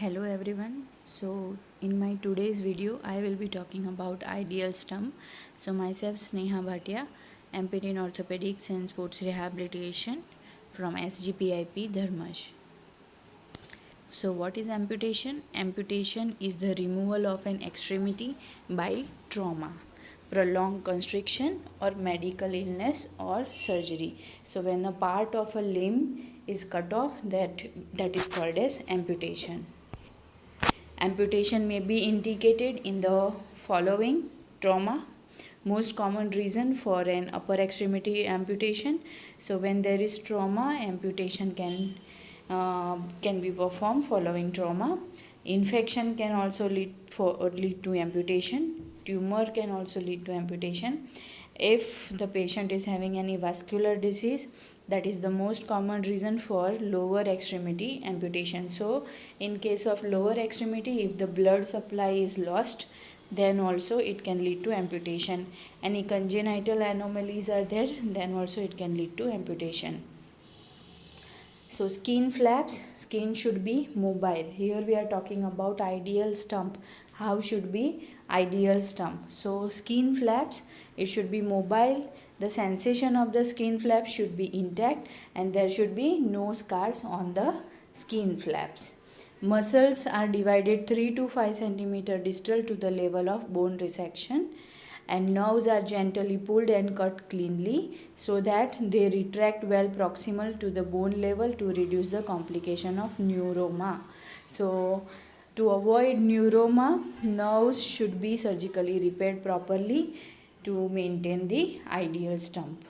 Hello everyone. So in my today's video I will be talking about ideal stump. So myself Sneha Bhatia, MPT in Orthopedics and Sports Rehabilitation from SGPIP Dharmash. So what is amputation? Amputation is the removal of an extremity by trauma, prolonged constriction or medical illness or surgery. So when a part of a limb is cut off, that is called as amputation. Amputation may be indicated in the following: trauma, most common reason for an upper extremity amputation. So when there is trauma, amputation can be performed following trauma. Infection can also lead to amputation. Tumor can also lead to amputation. If the patient is having any vascular disease, that is the most common reason for lower extremity amputation. So in case of lower extremity, if the blood supply is lost, then also it can lead to amputation. Any congenital anomalies are there, then also it can lead to amputation. So skin flaps, skin should be mobile. Here we are talking about ideal stump. How should be ideal stump? So skin flaps, it should be mobile. The sensation of the skin flap should be intact and there should be no scars on the skin flaps. Muscles are divided 3 to 5 cm distal to the level of bone resection, and nerves are gently pulled and cut cleanly so that they retract well proximal to the bone level to reduce the complication of neuroma. So to avoid neuroma, nerves should be surgically repaired properly to maintain the ideal stump.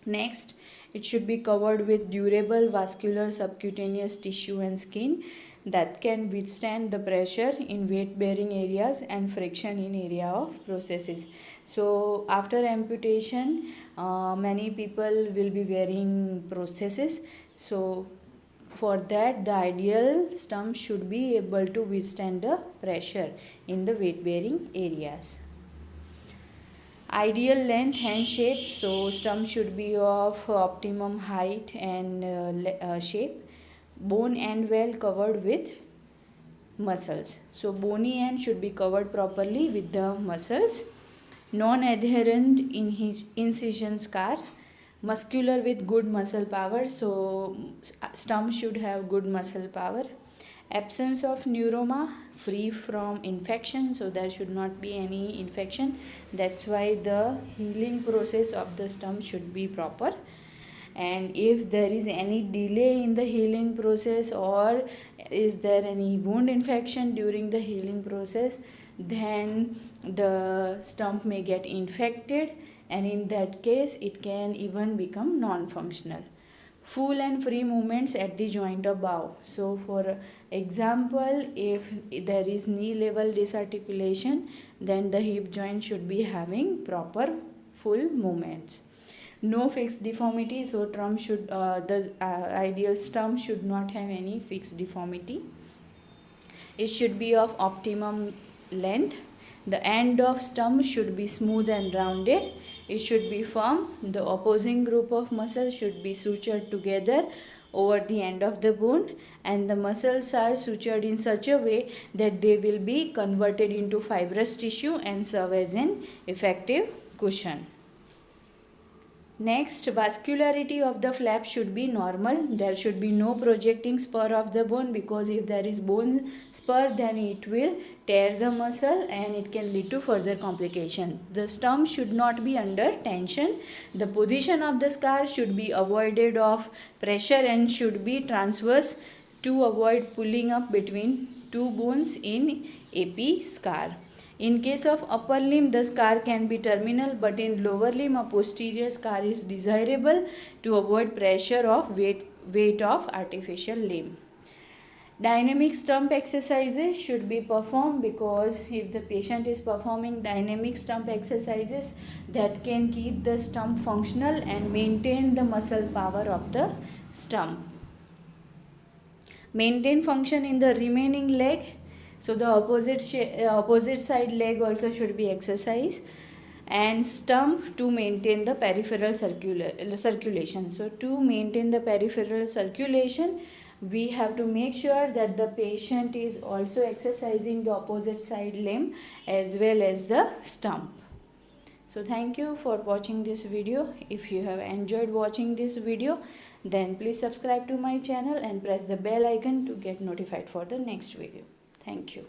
Next, it should be covered with durable vascular subcutaneous tissue and skin that can withstand the pressure in weight bearing areas and friction in area of prosthesis. So after amputation, many people will be wearing prosthesis. So for that, the ideal stump should be able to withstand the pressure in the weight bearing areas. Ideal length hand shape, so stump should be of optimum height and shape. Bone end well covered with muscles, so bony end should be covered properly with the muscles. Non-adherent in his incision scar, muscular with good muscle power, so stump should have good muscle power. Absence of neuroma, free from infection, so there should not be any infection. That's why the healing process of the stump should be proper. And if there is any delay in the healing process or is there any wound infection during the healing process, then the stump may get infected, and in that case it can even become non-functional. Full and free movements at the joint of bow. So for example, if there is knee level disarticulation, then the hip joint should be having proper full movements. No fixed deformity, so the ideal stump should not have any fixed deformity. It should be of optimum length. The end of stump should be smooth and rounded. It should be firm. The opposing group of muscles should be sutured together over the end of the bone, and the muscles are sutured in such a way that they will be converted into fibrous tissue and serve as an effective cushion. Next, vascularity of the flap should be normal. There should be no projecting spur of the bone, because if there is bone spur, then it will tear the muscle and it can lead to further complication. The stump should not be under tension. The position of the scar should be avoided of pressure and should be transverse to avoid pulling up between two bones in AP scar. In case of upper limb, the scar can be terminal, but in lower limb, a posterior scar is desirable to avoid pressure of weight of artificial limb. Dynamic stump exercises should be performed, because if the patient is performing dynamic stump exercises, that can keep the stump functional and maintain the muscle power of the stump. Maintain function in the remaining leg. So the opposite side leg also should be exercised, and stump to maintain the peripheral circulation. So to maintain the peripheral circulation, we have to make sure that the patient is also exercising the opposite side limb as well as the stump. So thank you for watching this video. If you have enjoyed watching this video, then please subscribe to my channel and press the bell icon to get notified for the next video. Thank you.